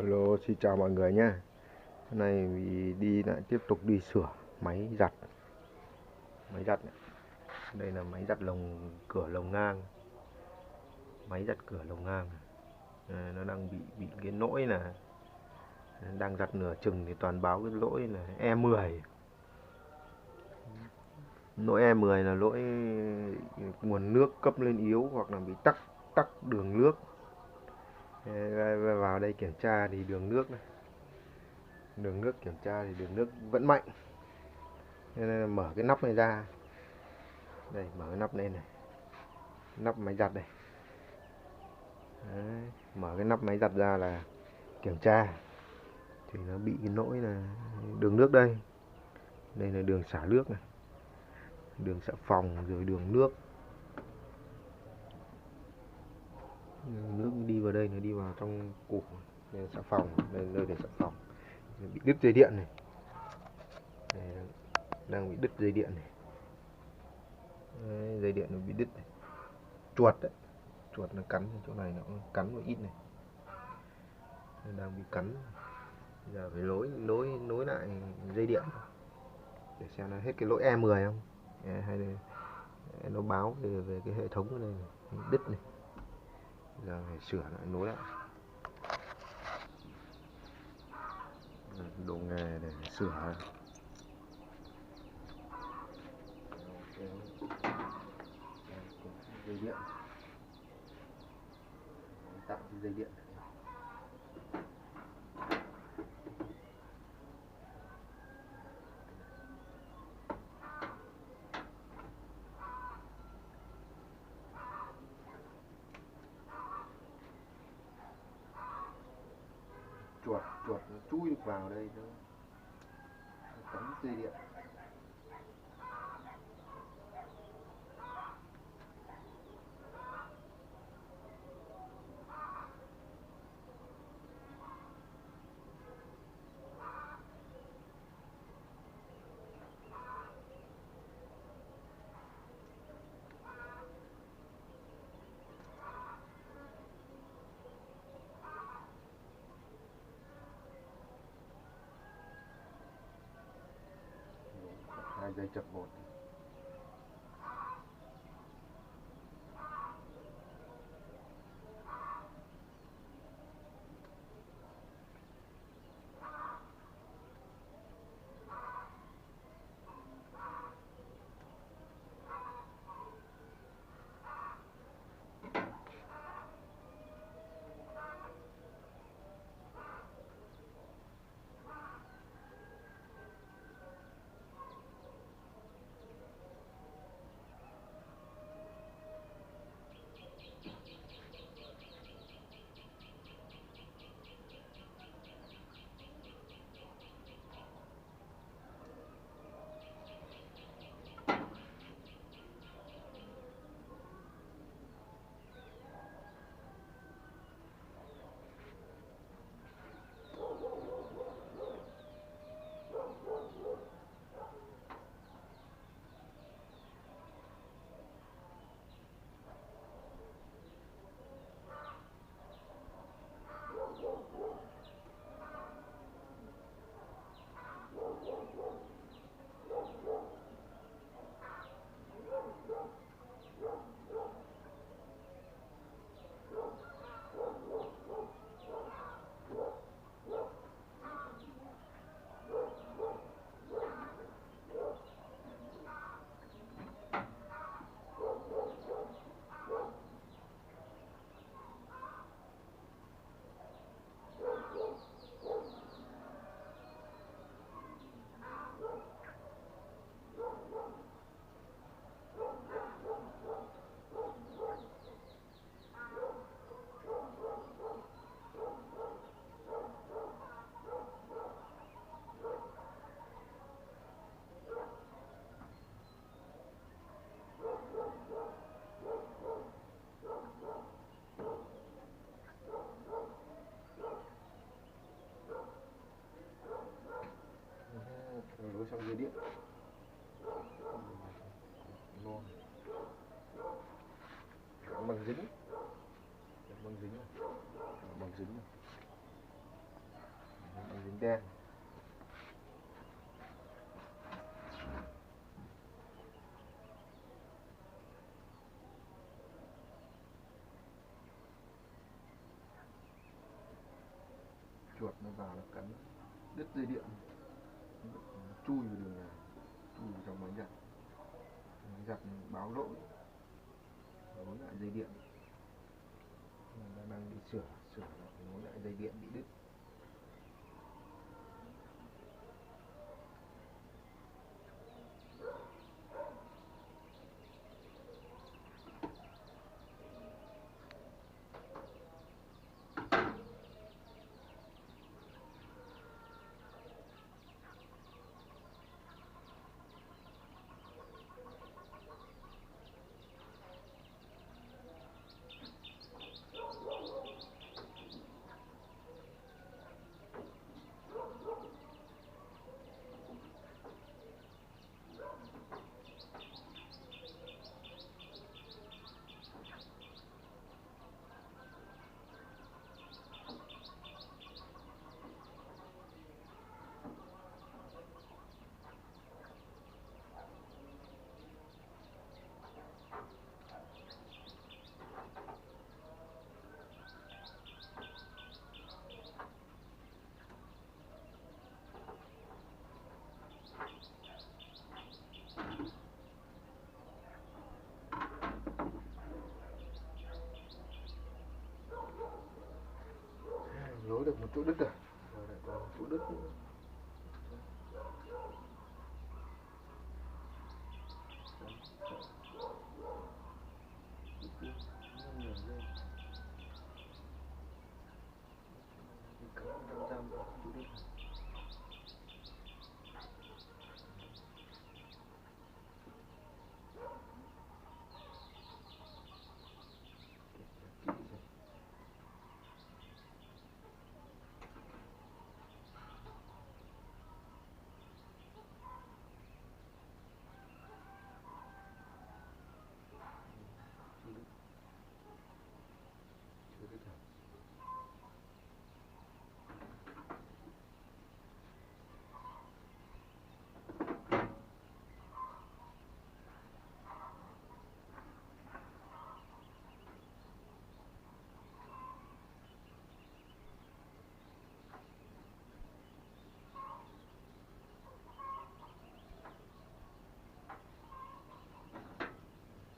Hello, xin chào mọi người nhé. Hôm nay vì lại tiếp tục đi sửa máy giặt. Máy giặt này. Đây là máy giặt cửa lồng ngang. Máy giặt cửa lồng ngang. Nó đang bị cái lỗi là đang giặt nửa chừng thì toàn báo cái lỗi là E10. Lỗi E10 là lỗi nguồn nước cấp lên yếu hoặc là bị tắc đường nước. Vào đây kiểm tra thì đường nước này. Đường nước kiểm tra thì đường nước vẫn mạnh. Nên là mở cái nắp này ra. Đây, mở cái nắp lên này. Nắp máy giặt đây. Đấy, mở cái nắp máy giặt ra là kiểm tra thì nó bị cái lỗi là đường nước đây. Đây là đường xả nước này. Đường xả phòng rồi đường nước. Nước đi vào đây, nó đi vào trong củ. Đây là xả phòng, đây là nơi để xả phòng. Bị đứt dây điện này. Đây, đang bị đứt dây điện này. Đấy, dây điện nó bị đứt này. Chuột đấy. Chuột nó cắn chỗ này, nó cắn vào ít này. Nó đang bị cắn. Bây giờ phải nối lại dây điện để xem nó hết cái lỗi E10 không, hay là nó báo về cái hệ thống ở đây này, đứt này. Giờ phải sửa lại, nối lại. Đồ nghề để sửa. Dây điện, tạo dây điện. Chuột nó chui được vào đây, nó cắm dây điện. Hai dây chập một. Nối xong dây điện ngon, bằng dính, bằng dính này. đen. Chuột nó vào nó cắn đứt dây điện, nó chui vào đường này, chui vào trong máy giặt báo lỗi nối lại dây điện. Nó đang đi sửa nối lại dây điện bị đứt. Nối được một chỗ đứt rồi, lại còn chỗ đứt nữa.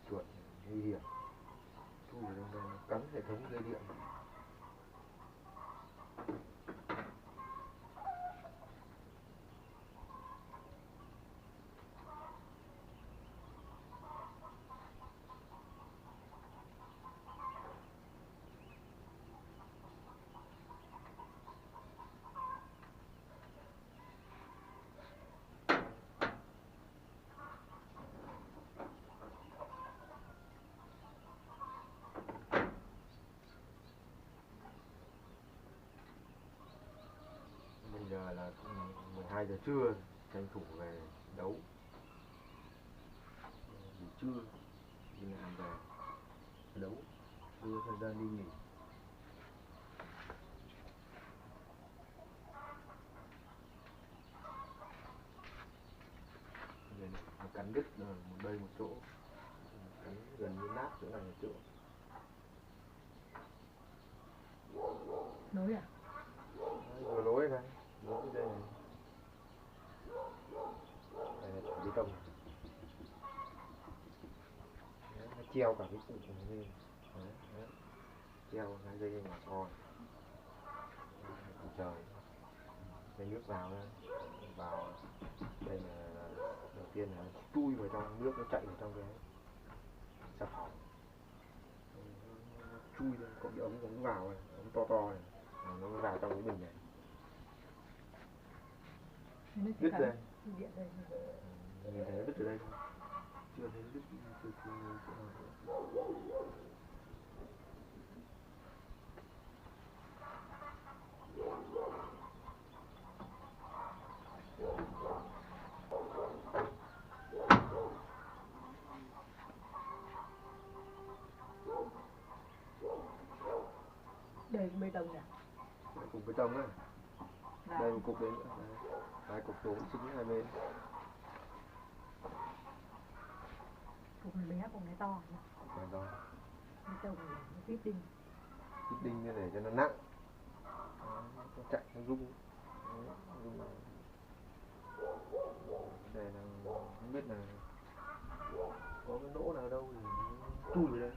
Chuột nguy hiểm, chui vào trong đây nó cắn hệ thống dây điện. Bây giờ là 12 giờ trưa, tranh thủ về đấu. Nghỉ trưa đi làm về đấu, đưa thời gian đi nghỉ. Nó cắn đứt rồi, một đây một chỗ, cắn gần như nát chỗ này một chỗ. Nối à? Vừa nối này, nối cái dây này. Đây là thỏi bê tông. Đấy, nó treo cả cái cục này lên. Đấy. Treo cái dây nhỏ thoi. Trời. Đây nước vào đây. Vào đây là đầu tiên là nó chui vào trong nước, nó chạy vào trong cái xà phòng. Nó chui ra, có cái ống vào này, ống to này. Nó vào trong cái bình này. Đứt đây. Nhìn thấy nó đứt ở đây không? Chưa thấy đứt từ chỗ nào. Đây bê tông nè. Cùng bê tông á. Đây một cục đấy nữa. Đấy. Hai cục đốm xứng hai bên. Cục này bé, cục này to nhỉ? Cục này to. Cái đầu này nó tiếp đinh. Tiếp đinh để cho nó nặng. Nó chạy nó rung. Đấy, rung. Đây là không biết là có cái lỗ nào đâu thì chui vào đây.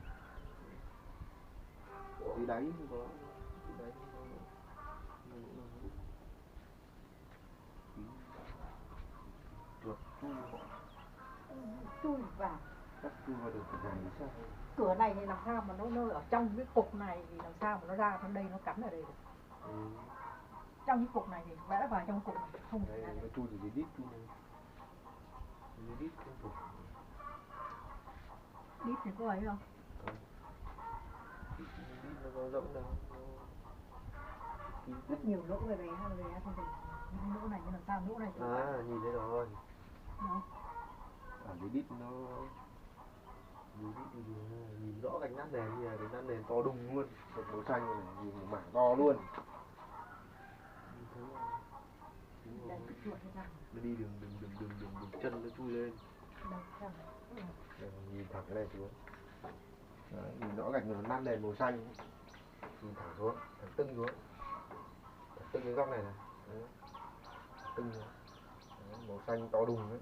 Dưới đáy không có. Dưới đáy không có lỗ nào. Chuột Chui vào. chắc chui vào được cái này sao? Cửa này thì làm sao mà nó ở trong cái cục này thì làm sao mà nó ra trong đây nó cắn ở đây được. Trong cái cục này thì vẽ vào trong cục này không thể ra Đây, nó được. chui từ dưới đít chui này. Dưới đít không thuộc. Đít thì có ấy không? Đít nó có rỗng đâu. Rất nhiều lỗ về bé thôi thì những lỗ này như làm sao lỗ này thì Nhìn thấy rồi. nó Ở dưới đít nó dưới đít thì nhìn rõ gạch nát nền, như là cái nát nền to đùng luôn, một màu xanh này, nhìn một mảng to luôn. Nhìn thấy đây cái chuột cái răng nó đi đường chân nó chui lên. đây răng Đây, nhìn thẳng cái này xuống. Đấy, nhìn rõ gạch nó nát nền màu xanh, nhìn thẳng xuống, thẳng tưng xuống, thẳng tưng cái góc này này. Đấy. Tưng xuống. Đấy, màu xanh to đùng đấy.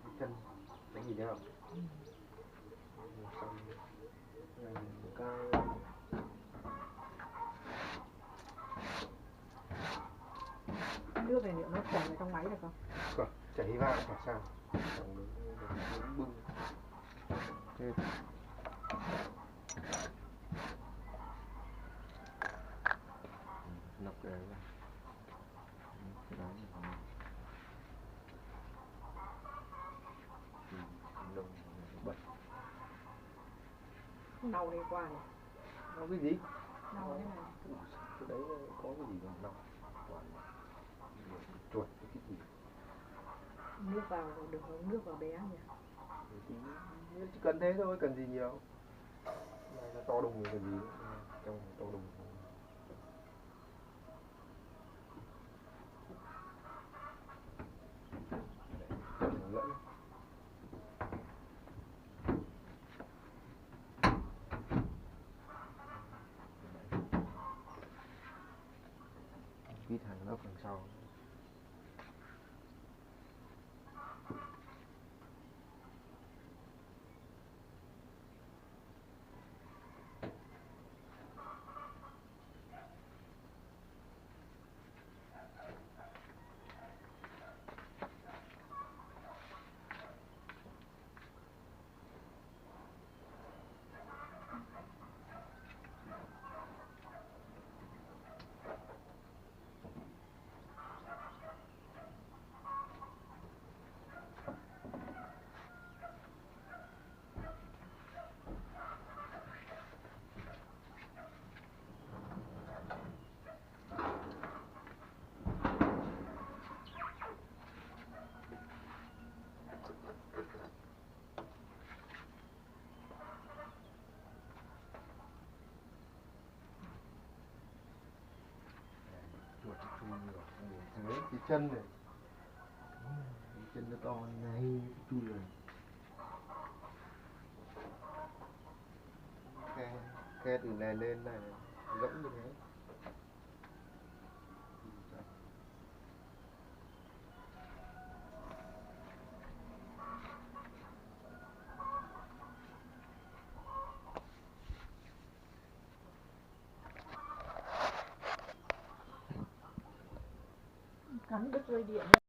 Cái chân nó nhìn thấy không? Màu xanh này, một cái nước này liệu nó chảy vào trong máy được không? chảy vào chả sao, chẳng đứng bưng thế. Nọc cái đấy đồng bật Nâu đây qua này. nó cái gì Nâu thế này. cái đấy có cái gì mà nọc chuột cái gì Nước vào được không? Nước vào bé nhỉ? thì chỉ cần thế thôi, cần gì nhiều. Này nó to đùng rồi cần gì, trong to đùng. Lẫn vít hàng lớp đằng sau. Chuột chui vào dưới cái chân này, cái chân nó to này chui rồi. Khe từ này lên này rỗng như thế. Cắn đứt dây điện.